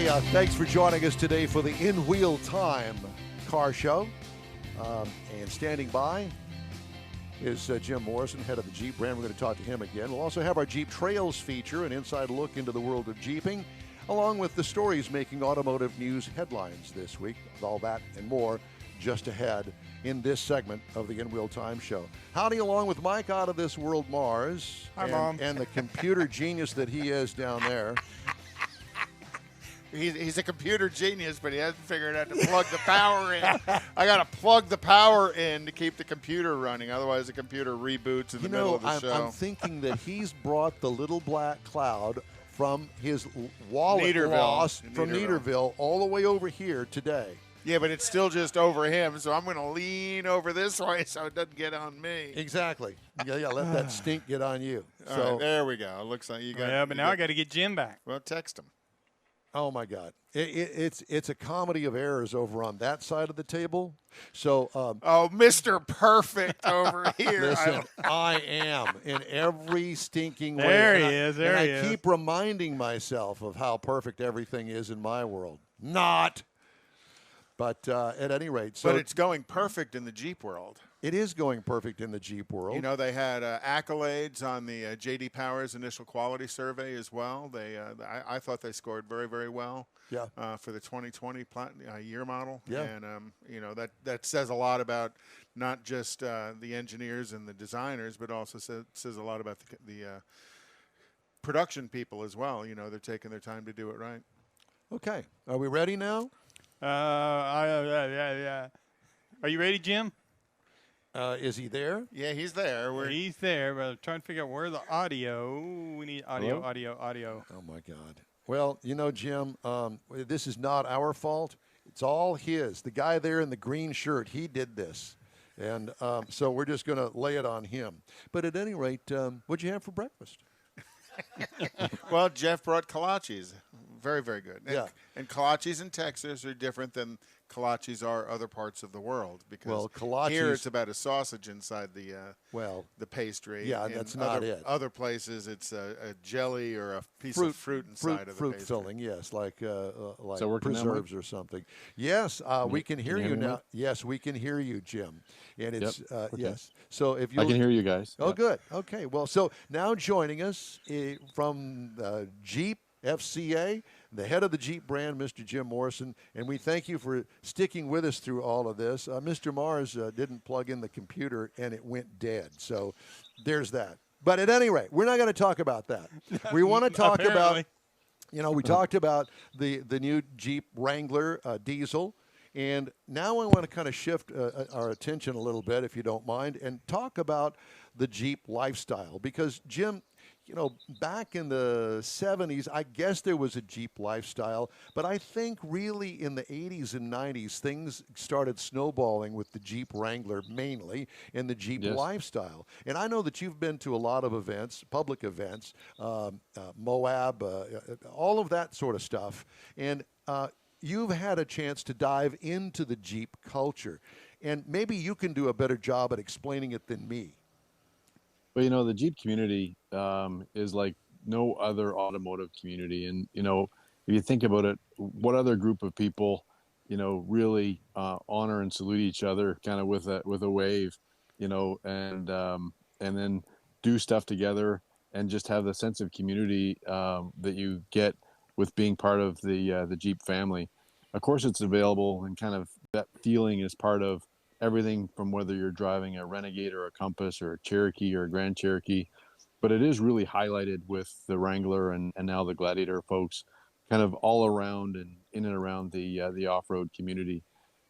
Hey, thanks for joining us today for the In Wheel Time car show. And standing by is Jim Morrison, head of the Jeep brand. We're going to talk to him again. We'll also have our Jeep Trails feature, an inside look into the world of Jeeping, along with the stories making automotive news headlines this week. All that and more just ahead in this segment of the In Wheel Time show. Howdy, along with Mike out of this world, Mars. Hi, Mom. And the computer genius that he is down there. He's a computer genius, but he hasn't figured out to plug the power in. I got to plug the power in to keep the computer running. Otherwise, the computer reboots in the middle of the show. I'm thinking that he's brought the little black cloud from his wallet loss from Neaterville all the way over here today. Yeah, but it's still just over him, so I'm going to lean over this way so it doesn't get on me. Exactly. Yeah, let that stink get on you. All right, there we go. It looks like you got. Yeah, but now I got to get Jim back. Well, text him. Oh my God, it's a comedy of errors over on that side of the table. So, Mr. Perfect over here. Listen, I am in every stinking way. There he is. There he is. I keep reminding myself of how perfect everything is in my world. Not. But at any rate, but it's going perfect in the Jeep world. It is going perfect in the Jeep world. You know, they had accolades on the J.D. Powers initial quality survey as well. I thought they scored very, very well. Yeah. For the 2020 year model. Yeah. And you know, that says a lot about not just the engineers and the designers, but also says a lot about the production people as well. You know, they're taking their time to do it right. Okay, are we ready now? Yeah. Are you ready, Jim? Is he there? Yeah, he's there. He's there, but I'm trying to figure out where the audio. We need audio, audio. Oh, my God. Well, you know, Jim, this is not our fault. It's all his. The guy there in the green shirt, he did this. And so we're just going to lay it on him. But at any rate, what'd you have for breakfast? Well, Jeff brought kolaches. Very, very good. Yeah. And kolaches in Texas are different than kolaches are other parts of the world, because here it's about a sausage inside the pastry. Yeah, and that's not it. Other places it's a jelly or a piece of fruit inside of the fruit pastry. filling, yes, like so preserves or something. Yes, we can hear you now. Yes, we can hear you, Jim. And it's yes. So if you I can hear you guys. Oh, good. Okay. Well, so now joining us from Jeep FCA, the head of the Jeep brand, Mr. Jim Morrison, and we thank you for sticking with us through all of this. Mr. Mars didn't plug in the computer, and it went dead. So there's that. But at any rate, we're not going to talk about that. We want to talk about, we talked about the new Jeep Wrangler diesel. And now I want to kind of shift our attention a little bit, if you don't mind, and talk about the Jeep lifestyle. Because, Jim, back in the 70s, I guess there was a Jeep lifestyle. But I think really in the 80s and 90s, things started snowballing with the Jeep Wrangler mainly and the Jeep lifestyle. And I know that you've been to a lot of events, public events, Moab, all of that sort of stuff. And you've had a chance to dive into the Jeep culture. And maybe you can do a better job at explaining it than me. Well, the Jeep community is like no other automotive community. And, if you think about it, what other group of people, really honor and salute each other kind of with a wave, and then do stuff together and just have the sense of community that you get with being part of the Jeep family. Of course, it's available, and kind of that feeling is part of everything from whether you're driving a Renegade or a Compass or a Cherokee or a Grand Cherokee. But it is really highlighted with the Wrangler and now the Gladiator folks, kind of all around and in and around the off-road community.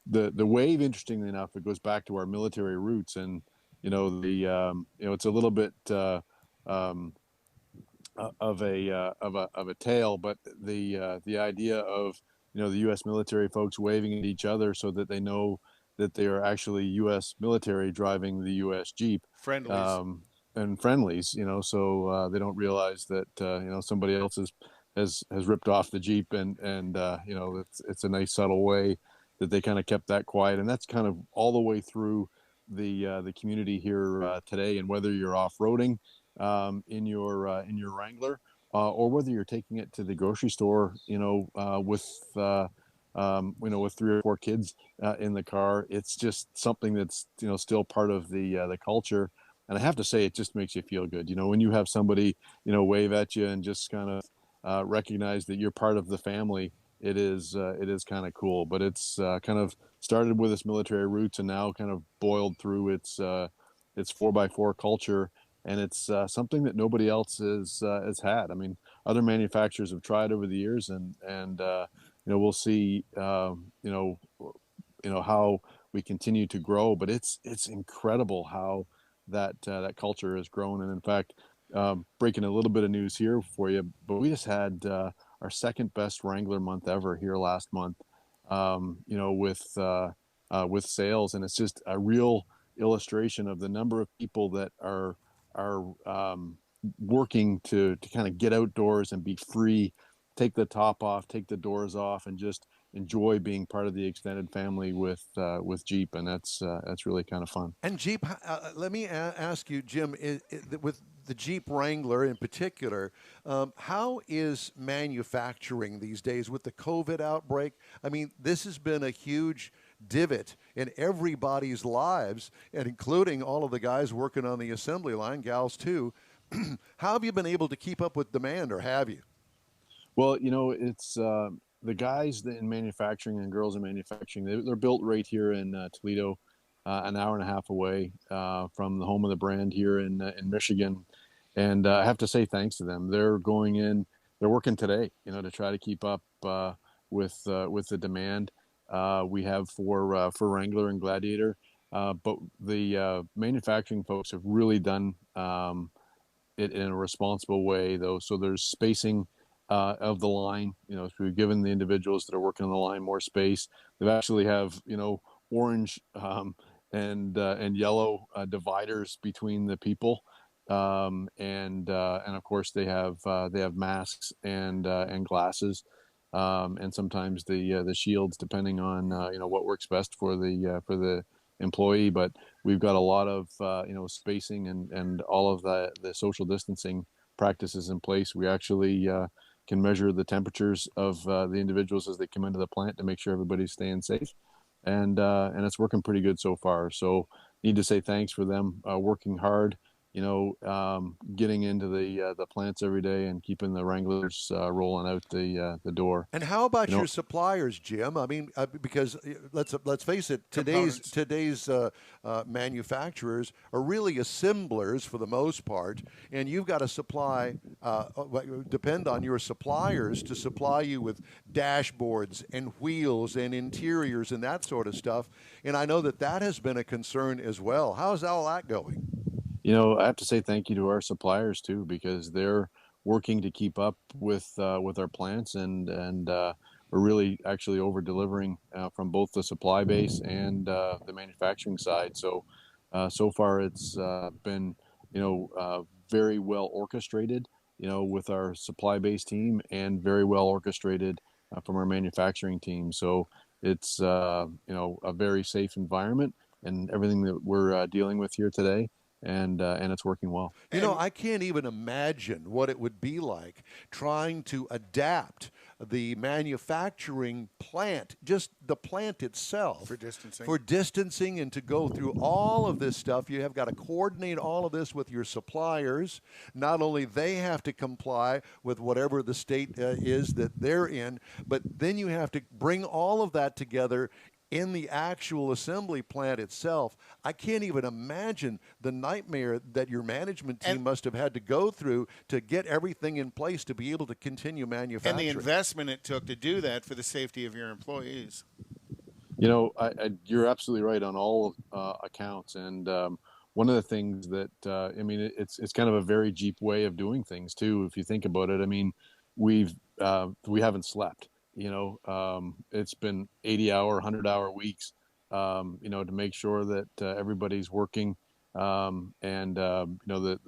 The wave, interestingly enough, it goes back to our military roots, and it's a little bit of a tale, but the idea of the U.S. military folks waving at each other so that they know that they are actually U.S. military driving the U.S. Jeep. Friendlies. And friendlies, so they don't realize that somebody else has ripped off the Jeep, and it's a nice subtle way that they kind of kept that quiet, and that's kind of all the way through the community here today. And whether you're off-roading in your Wrangler, or whether you're taking it to the grocery store, with with 3 or 4 kids in the car. It's just something that's still part of the culture. And I have to say, it just makes you feel good. When you have somebody wave at you and just kind of recognize that you're part of the family. It is kind of cool. But it's kind of started with its military roots and now kind of boiled through its 4x4 culture. And it's something that nobody else has had. I mean, other manufacturers have tried over the years, and we'll see how we continue to grow. But it's incredible how that culture has grown. And in fact, breaking a little bit of news here for you, but we just had our second best Wrangler month ever here last month. With sales, and it's just a real illustration of the number of people that are working to kind of get outdoors and be free, take the top off, take the doors off, and just enjoy being part of the extended family with Jeep. And that's really kind of fun. And Jeep, let me ask you, Jim, with the Jeep Wrangler in particular, how is manufacturing these days with the COVID outbreak? I mean, this has been a huge divot in everybody's lives, and including all of the guys working on the assembly line, gals too. How have you been able to keep up with demand, or have you? Well, it's the guys in manufacturing and girls in manufacturing. They're built right here in Toledo, an hour and a half away from the home of the brand here in Michigan. And I have to say thanks to them. They're going in. They're working today, to try to keep up with the demand we have for Wrangler and Gladiator. But the manufacturing folks have really done it in a responsible way, though. So there's spacing of the line. So we've given the individuals that are working on the line more space. They actually have orange and yellow dividers between the people, and of course they have masks and glasses, and sometimes the shields, depending on what works best for the employee. But we've got a lot of spacing and all of the social distancing practices in place. We actually can measure the temperatures of the individuals as they come into the plant to make sure everybody's staying safe, and it's working pretty good so far. So need to say thanks for them working hard, getting into the plants every day and keeping the Wranglers rolling out the door. And how about your suppliers, Jim? I mean, because let's face it, today's manufacturers are really assemblers for the most part, and you've got to depend on your suppliers to supply you with dashboards and wheels and interiors and that sort of stuff. And I know that has been a concern as well. How's all that going? I have to say thank you to our suppliers too, because they're working to keep up with our plants, and we're really actually over delivering from both the supply base and the manufacturing side. So far it's been very well orchestrated, with our supply base team, and very well orchestrated from our manufacturing team. So it's a very safe environment, and everything that we're dealing with here today. And it's working well. I can't even imagine what it would be like trying to adapt the manufacturing plant, just the plant itself, for distancing, and to go through all of this stuff. You have got to coordinate all of this with your suppliers. Not only they have to comply with whatever the state is that they're in, but then you have to bring all of that together in the actual assembly plant itself. I can't even imagine the nightmare that your management team must have had to go through to get everything in place to be able to continue manufacturing. And the investment it took to do that for the safety of your employees. You're absolutely right on all accounts. And one of the things that, it's kind of a very Jeep way of doing things too, if you think about it. I mean, we haven't slept. It's been 80-hour, 100-hour weeks, to make sure that everybody's working. The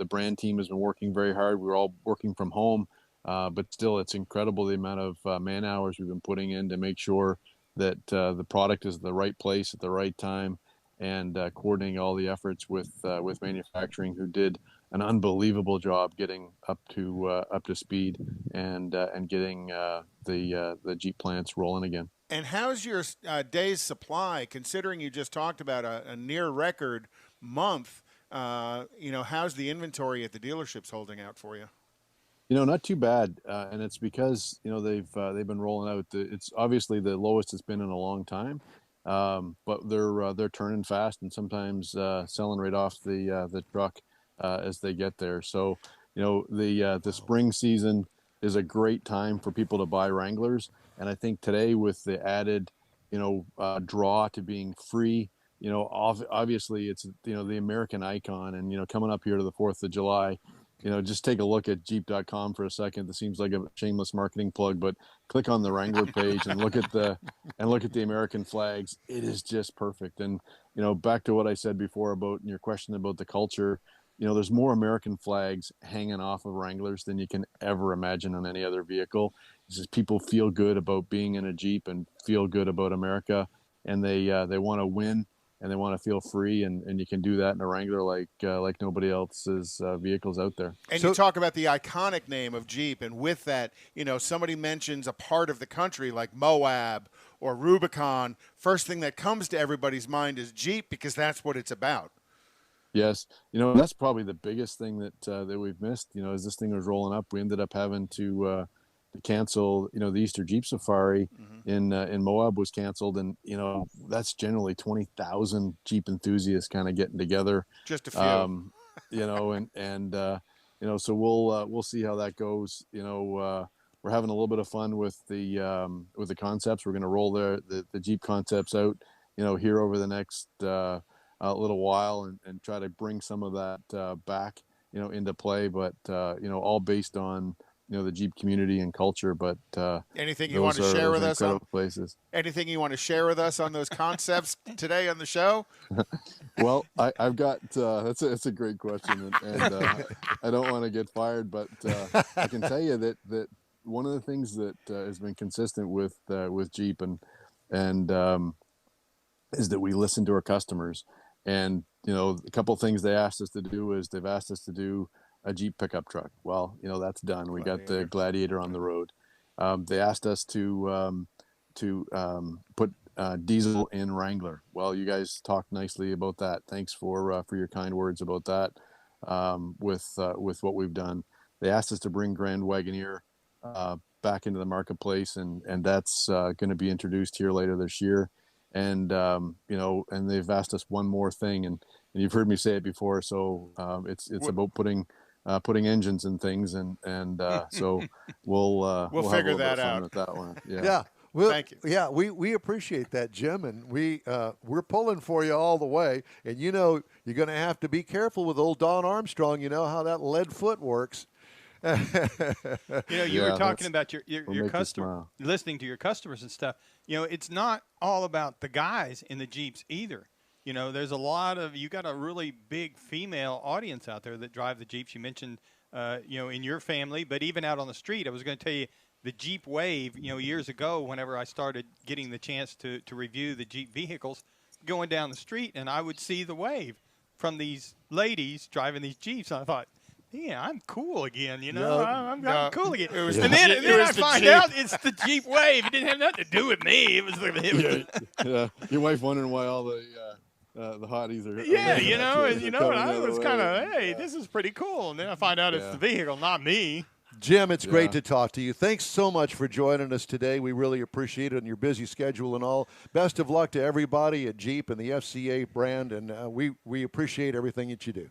brand team has been working very hard. We're all working from home, but still, it's incredible the amount of man hours we've been putting in to make sure that the product is in the right place at the right time, and coordinating all the efforts with manufacturing, who did an unbelievable job getting up to speed and getting the Jeep plants rolling again. And how's your day's supply, considering you just talked about a near record month? How's the inventory at the dealerships holding out for you? Not too bad, and it's because they've been rolling out. It's obviously the lowest it's been in a long time, but they're turning fast and sometimes selling right off the truck as they get there. So the spring season is a great time for people to buy Wranglers, and I think today with the added draw to being free. Obviously it's the American icon, and coming up here to the 4th of July. Just take a look at Jeep.com for a second. This seems like a shameless marketing plug, but click on the Wrangler page and look at the American flags. It is just perfect. And back to what I said before about your question about the culture. There's more American flags hanging off of Wranglers than you can ever imagine on any other vehicle. It's just people feel good about being in a Jeep and feel good about America, and they want to win. And they want to feel free, and you can do that in a Wrangler like nobody else's vehicles out there. And you talk about the iconic name of Jeep, and with that, somebody mentions a part of the country like Moab or Rubicon. First thing that comes to everybody's mind is Jeep, because that's what it's about. Yes, that's probably the biggest thing that we've missed. As this thing was rolling up, we ended up having to cancel. The Easter Jeep Safari in Moab was canceled, and that's generally 20,000 Jeep enthusiasts kind of getting together. Just a few, so we'll see how that goes. We're having a little bit of fun with the concepts. We're going to roll the Jeep concepts out, here over the next little while, and try to bring some of that back, into play. But all based on the Jeep community and culture. But anything you want to share with us on places? Anything you want to share with us on those concepts today on the show? Well, I've got that's a great question, and I don't want to get fired, but I can tell you that one of the things that has been consistent with Jeep and is that we listen to our customers, and a couple of things they asked us to do is they've asked us to do a Jeep pickup truck. Well, that's done. We got the Gladiator on the road. They asked us to put diesel in Wrangler. Well, you guys talked nicely about that. Thanks for your kind words about that. With what we've done, they asked us to bring Grand Wagoneer back into the marketplace, and that's going to be introduced here later this year. And and they've asked us one more thing, and you've heard me say it before. So it's about putting engines and things, and so we'll figure that out with that one. Yeah. Well, thank you. Yeah, we appreciate that, Jim, and we're pulling for you all the way. And you're going to have to be careful with old Don Armstrong. You know how that lead foot works. You were talking about your customer, listening to your customers and stuff. It's not all about the guys in the Jeeps either. There's a lot of, you got a really big female audience out there that drive the Jeeps. You mentioned, in your family, but even out on the street. I was going to tell you the Jeep Wave, years ago, whenever I started getting the chance to review the Jeep vehicles, going down the street, and I would see the Wave from these ladies driving these Jeeps. And I thought, yeah, I'm cool again, I'm cool again. And then I find out it's the Jeep Wave. It didn't have nothing to do with me. It was your wife wondering why all the hotties are. And I was kind of, hey, this is pretty cool. And then I find out it's the vehicle, not me. Jim, it's great to talk to you. Thanks so much for joining us today. We really appreciate it on your busy schedule and all. Best of luck to everybody at Jeep and the FCA brand, and we appreciate everything that you do.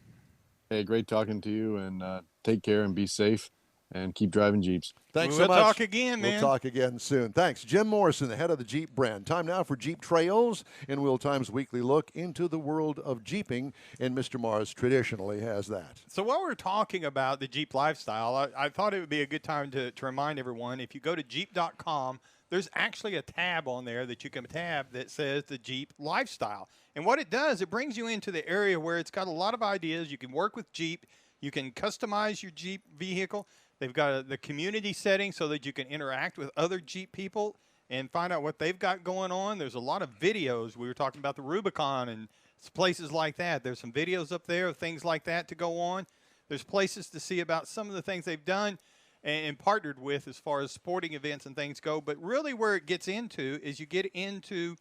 Hey, great talking to you, and take care and be safe and keep driving Jeeps. Thanks so much. We'll talk again, man. We'll talk again soon. Thanks. Jim Morrison, the head of the Jeep brand. Time now for Jeep Trails and Wheel Time's weekly look into the world of Jeeping, and Mr. Mars traditionally has that. So while we're talking about the Jeep lifestyle, I thought it would be a good time to remind everyone, if you go to Jeep.com, there's actually a tab on there that you can tab that says the Jeep lifestyle. And what it does, it brings you into the area where it's got a lot of ideas. You can work with Jeep. You can customize your Jeep vehicle. They've got the community setting so that you can interact with other Jeep people and find out what they've got going on. There's a lot of videos. We were talking about the Rubicon and places like that. There's some videos up there of things like that to go on. There's places to see about some of the things they've done and partnered with as far as sporting events and things go. But really where it gets into is you get into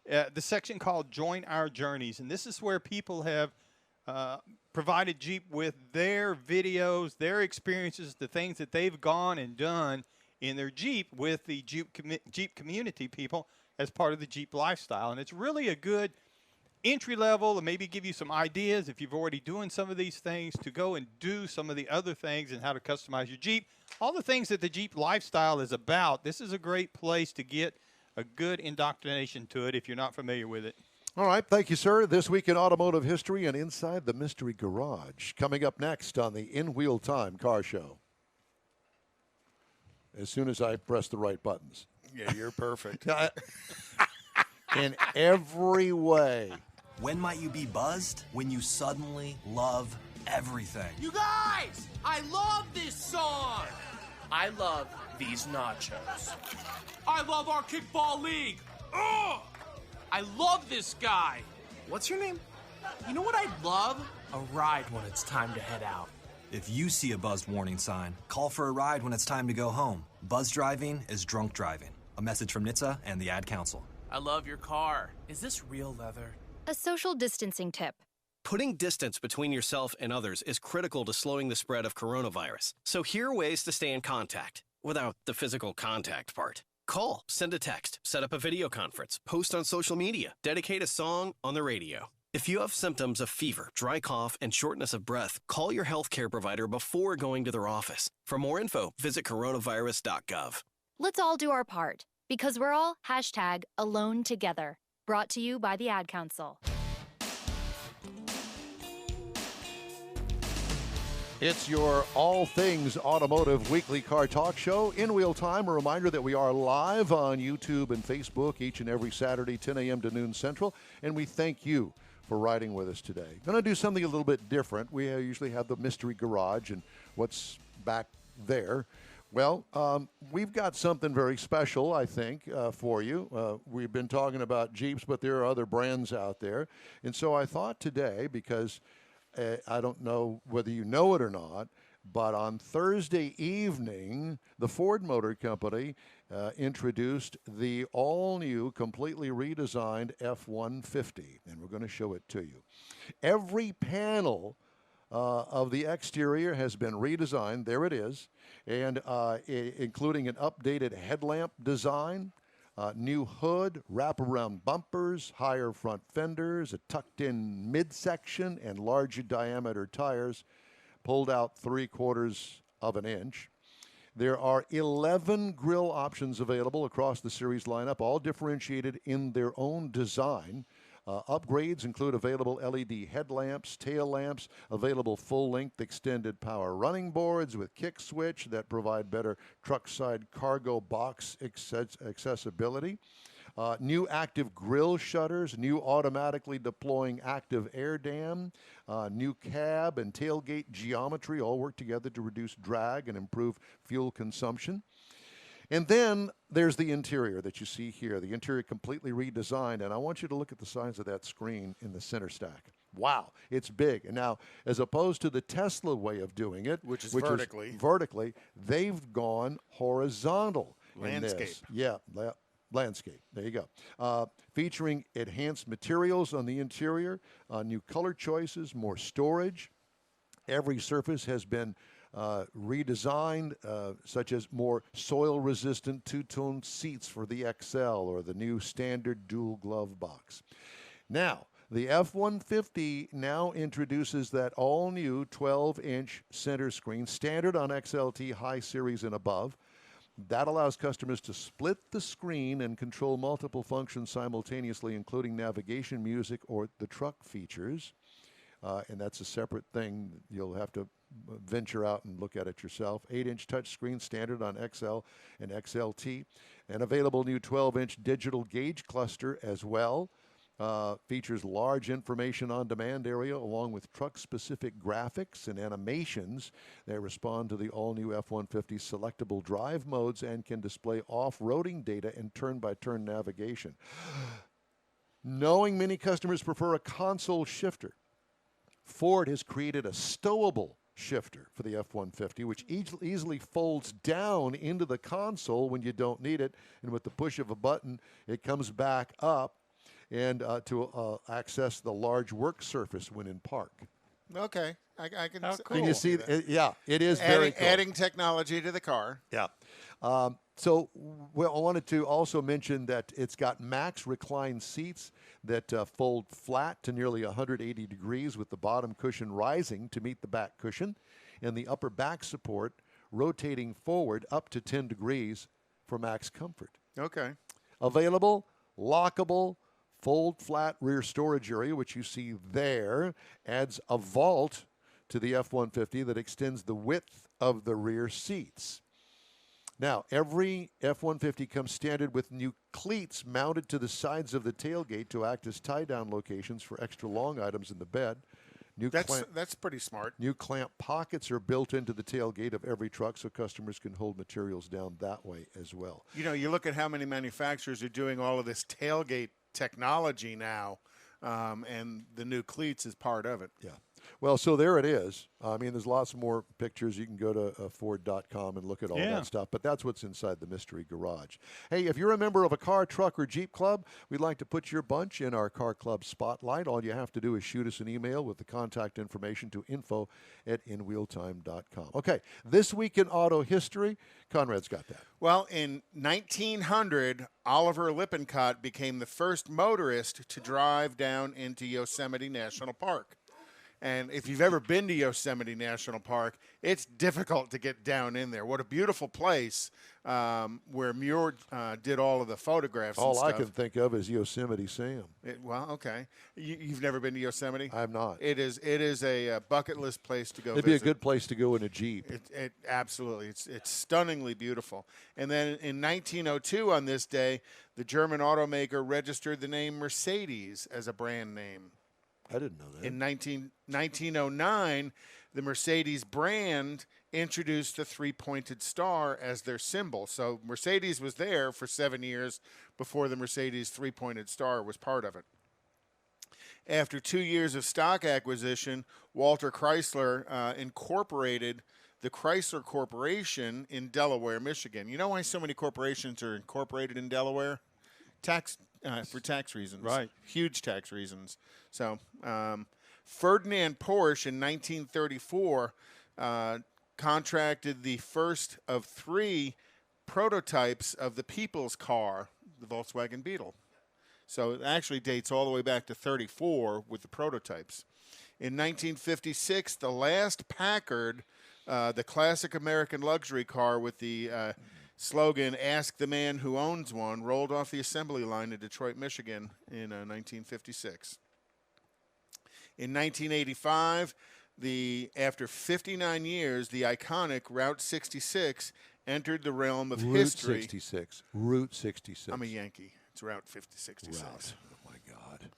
the section called Join Our Journeys. And this is where people have provided Jeep with their videos, their experiences, the things that they've gone and done in their Jeep with the Jeep community people as part of the Jeep lifestyle. And it's really a good entry level and maybe give you some ideas if you've already doing some of these things to go and do some of the other things and how to customize your Jeep. All the things that the Jeep lifestyle is about. This is a great place to get a good indoctrination to it if you're not familiar with it. All right. Thank you, sir. This week in automotive history and inside the mystery garage. Coming up next on the In Wheel Time Car Show. As soon as I press the right buttons. Yeah, you're perfect. In every way. When might you be buzzed? When you suddenly love everything. You guys, I love this song. I love these nachos. I love our kickball league. Ugh! I love this guy. What's your name? You know what I'd love? A ride when it's time to head out. If you see a buzzed warning sign, call for a ride when it's time to go home. Buzz driving is drunk driving. A message from NHTSA and the Ad Council. I love your car. Is this real leather? A social distancing tip. Putting distance between yourself and others is critical to slowing the spread of coronavirus. So here are ways to stay in contact without the physical contact part. Call, send a text, set up a video conference, post on social media, dedicate a song on the radio. If you have symptoms of fever, dry cough, and shortness of breath, call your healthcare provider before going to their office. For more info, visit coronavirus.gov. Let's all do our part, because we're all #AloneTogether. Brought to you by the Ad Council. It's your all things automotive weekly car talk show. In Wheel Time, a reminder that we are live on YouTube and Facebook each and every Saturday, 10 a.m. to noon Central, and we thank you for riding with us today. Going to do something a little bit different. We usually have the mystery garage and what's back there. Well, we've got something very special, I think, for you. We've been talking about Jeeps, but there are other brands out there. And so I thought today, because I don't know whether you know it or not, but on Thursday evening, the Ford Motor Company introduced the all-new, completely redesigned F-150, and we're going to show it to you. Every panel of the exterior has been redesigned. There it is, and including an updated headlamp design, new hood, wraparound bumpers, higher front fenders, a tucked-in midsection, and larger diameter tires, pulled out 3/4 of an inch. There are 11 grille options available across the series lineup, all differentiated in their own design. Upgrades include available LED headlamps, tail lamps, available full-length extended power running boards with kick switch that provide better truck-side cargo box accessibility. New active grille shutters, new automatically deploying active air dam, new cab and tailgate geometry all work together to reduce drag and improve fuel consumption. And then there's the interior that you see here, the interior completely redesigned. And I want you to look at the size of that screen in the center stack. Wow, it's big. And now, as opposed to the Tesla way of doing it, which is vertically, they've gone horizontal. Landscape. Yeah, landscape. There you go. Featuring enhanced materials on the interior, new color choices, more storage. Every surface has been redesigned, such as more soil-resistant two-tone seats for the XL or the new standard dual glove box. Now, the F-150 now introduces that all-new 12-inch center screen, standard on XLT high series and above. That allows customers to split the screen and control multiple functions simultaneously, including navigation, music, or the truck features. And that's a separate thing. You'll have to venture out and look at it yourself. 8-inch touchscreen, standard on XL and XLT. An available new 12-inch digital gauge cluster as well. Features large information on demand area along with truck-specific graphics and animations that respond to the all-new F-150 selectable drive modes and can display off-roading data and turn-by-turn navigation. Knowing many customers prefer a console shifter, Ford has created a stowable shifter for the F-150, which easily folds down into the console when you don't need it. And with the push of a button, it comes back up and to access the large work surface when in park. Okay. I can. How cool. Can you see? Yeah, it is very cool. Adding technology to the car. Yeah. So I wanted to also mention that it's got max reclined seats that fold flat to nearly 180 degrees with the bottom cushion rising to meet the back cushion and the upper back support rotating forward up to 10 degrees for max comfort. Okay. Available, lockable, fold flat rear storage area, which you see there, adds a vault to the F-150 that extends the width of the rear seats. Now, every F-150 comes standard with new cleats mounted to the sides of the tailgate to act as tie-down locations for extra long items in the bed. That's pretty smart. New clamp pockets are built into the tailgate of every truck so customers can hold materials down that way as well. You know, you look at how many manufacturers are doing all of this tailgate technology now, and the new cleats is part of it. Yeah. Well, so there it is. I mean, there's lots more pictures. You can go to Ford.com and look at all that stuff. But that's what's inside the mystery garage. Hey, if you're a member of a car, truck, or Jeep club, we'd like to put your bunch in our car club spotlight. All you have to do is shoot us an email with the contact information to info@inwheeltime.com. Okay, this week in auto history, Conrad's got that. Well, in 1900, Oliver Lippincott became the first motorist to drive down into Yosemite National Park. And if you've ever been to Yosemite National Park, it's difficult to get down in there. What a beautiful place where Muir did all of the photographs and All stuff. I can think of is Yosemite Sam. Well, okay. You've never been to Yosemite? I'm not. It is a bucket list place to go It'd visit. be a good place to go in a Jeep. Absolutely. It's stunningly beautiful. And then in 1902 on this day, the German automaker registered the name Mercedes as a brand name. I didn't know that. In 1909, the Mercedes brand introduced the three-pointed star as their symbol. So Mercedes was there for 7 years before the Mercedes three-pointed star was part of it. After 2 years of stock acquisition, Walter Chrysler incorporated the Chrysler Corporation in Delaware, Michigan. You know why so many corporations are incorporated in Delaware? For tax reasons. Right. Huge tax reasons. So Ferdinand Porsche in 1934 contracted the first of 3 prototypes of the people's car, the Volkswagen Beetle. So it actually dates all the way back to 34 with the prototypes. In 1956, the last Packard, the classic American luxury car with the slogan, "Ask the man who owns one," rolled off the assembly line in Detroit, Michigan in 1956. In 1985, after 59 years, the iconic Route 66 entered the realm of history. Route 66. I'm a Yankee. It's Route 66. Route. Oh, my God.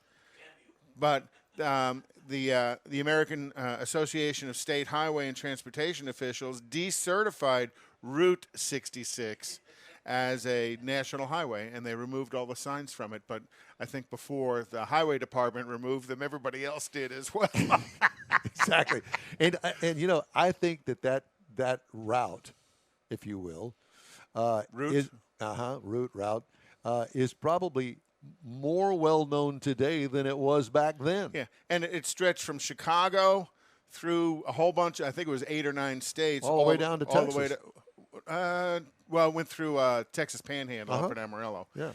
But the American Association of State Highway and Transportation Officials decertified Route 66 as a national highway, and they removed all the signs from it. But I think before the highway department removed them, everybody else did as well. Exactly. And you know, I think that route, if you will, route is probably more well-known today than it was back then. Yeah, and it stretched from Chicago through a whole bunch, I think it was 8 or 9 states. All the way down to Texas. The way to, it went through Texas Panhandle up at Amarillo. Yeah.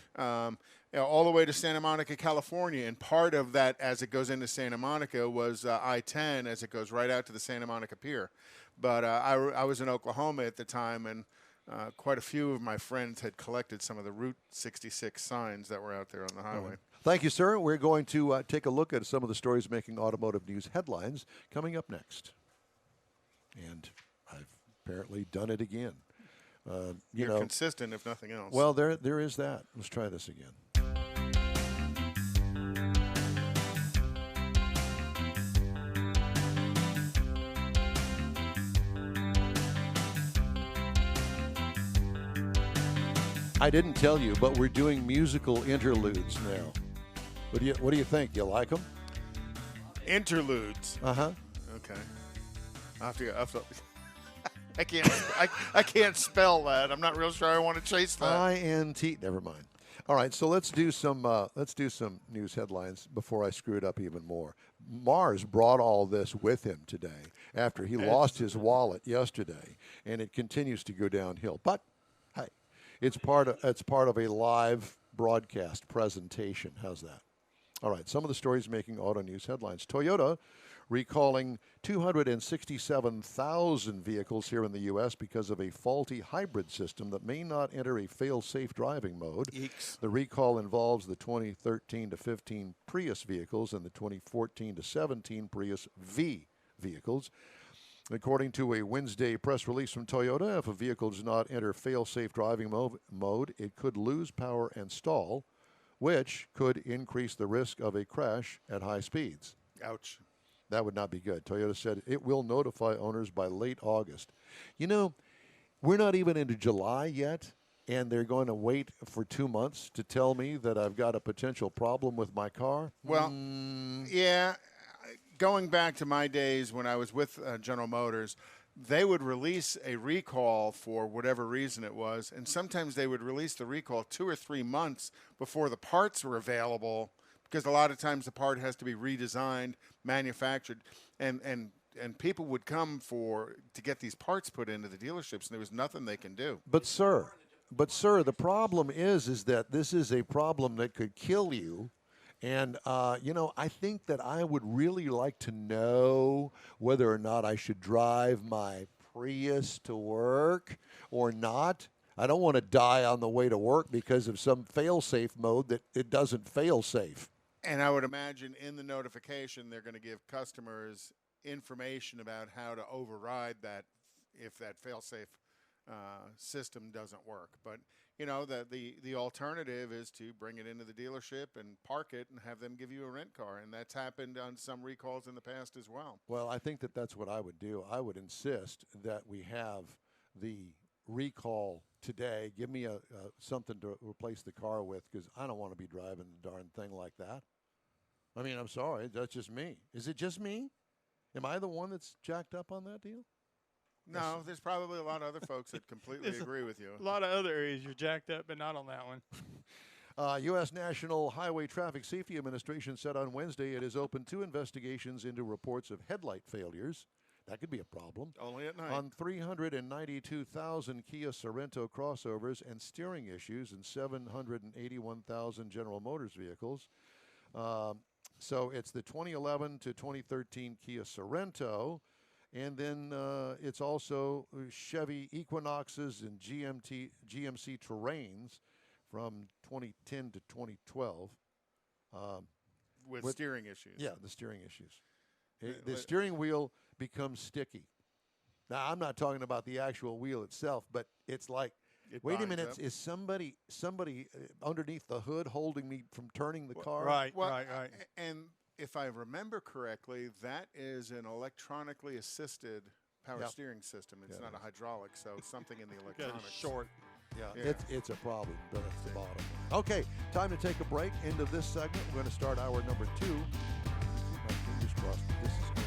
All the way to Santa Monica, California. And part of that, as it goes into Santa Monica, was I-10 as it goes right out to the Santa Monica Pier. But I was in Oklahoma at the time, and quite a few of my friends had collected some of the Route 66 signs that were out there on the highway. Thank you, sir. We're going to take a look at some of the stories making automotive news headlines coming up next. And I've apparently done it again. You're consistent, if nothing else. Well, there is that. Let's try this again. I didn't tell you, but we're doing musical interludes now. What do you think? You like them? Interludes. Uh-huh. Okay. I can't spell that. I'm not real sure I want to chase that. INT. Never mind. All right, so let's do some news headlines before I screw it up even more. Mars brought all this with him today after he lost his wallet yesterday, and it continues to go downhill. But hey, it's part of a live broadcast presentation. How's that? All right, some of the stories making auto news headlines. Toyota recalling 267,000 vehicles here in the U.S. because of a faulty hybrid system that may not enter a fail-safe driving mode. Eeks. The recall involves the 2013 to 15 Prius vehicles and the 2014 to 17 Prius V vehicles. According to a Wednesday press release from Toyota, if a vehicle does not enter fail-safe driving mode, it could lose power and stall, which could increase the risk of a crash at high speeds. Ouch. That would not be good. Toyota said it will notify owners by late August. You know, we're not even into July yet, and they're going to wait for 2 months to tell me that I've got a potential problem with my car? Well, yeah. Going back to my days when I was with General Motors, they would release a recall for whatever reason it was, and sometimes they would release the recall 2 or 3 months before the parts were available, because a lot of times the part has to be redesigned, manufactured, and people would come to get these parts put into the dealerships, and there was nothing they can do. But sir, the problem is that this is a problem that could kill you. And, I think that I would really like to know whether or not I should drive my Prius to work or not. I don't want to die on the way to work because of some fail-safe mode that it doesn't fail safe. And I would imagine in the notification they're going to give customers information about how to override that if that fail-safe system doesn't work. But, the alternative is to bring it into the dealership and park it and have them give you a rent car. And that's happened on some recalls in the past as well. Well, I think that's what I would do. I would insist that we have the recall today. Give me something to replace the car with, because I don't want to be driving the darn thing like that. I mean, I'm sorry. That's just me. Is it just me? Am I the one that's jacked up on that deal? No, there's probably a lot of other folks that completely agree with you. A lot of other areas you're jacked up, but not on that one. U.S. National Highway Traffic Safety Administration said on Wednesday it has opened 2 investigations into reports of headlight failures. That could be a problem. Only at night. On 392,000 Kia Sorento crossovers and steering issues in 781,000 General Motors vehicles. So it's the 2011 to 2013 Kia Sorento. And then it's also Chevy Equinoxes and GMC Terrains from 2010 to 2012. With steering issues. Yeah, the steering issues. The steering wheel becomes sticky. Now, I'm not talking about the actual wheel itself, but it's like, wait a minute, is somebody underneath the hood holding me from turning the car? Right. And if I remember correctly, that is an electronically assisted power steering system. It's not a hydraulic, so something in the electronics. Short. Yeah. It's a problem, but that's the bottom. Okay, time to take a break. Into this segment, we're going to start hour number 2. Fingers crossed. This is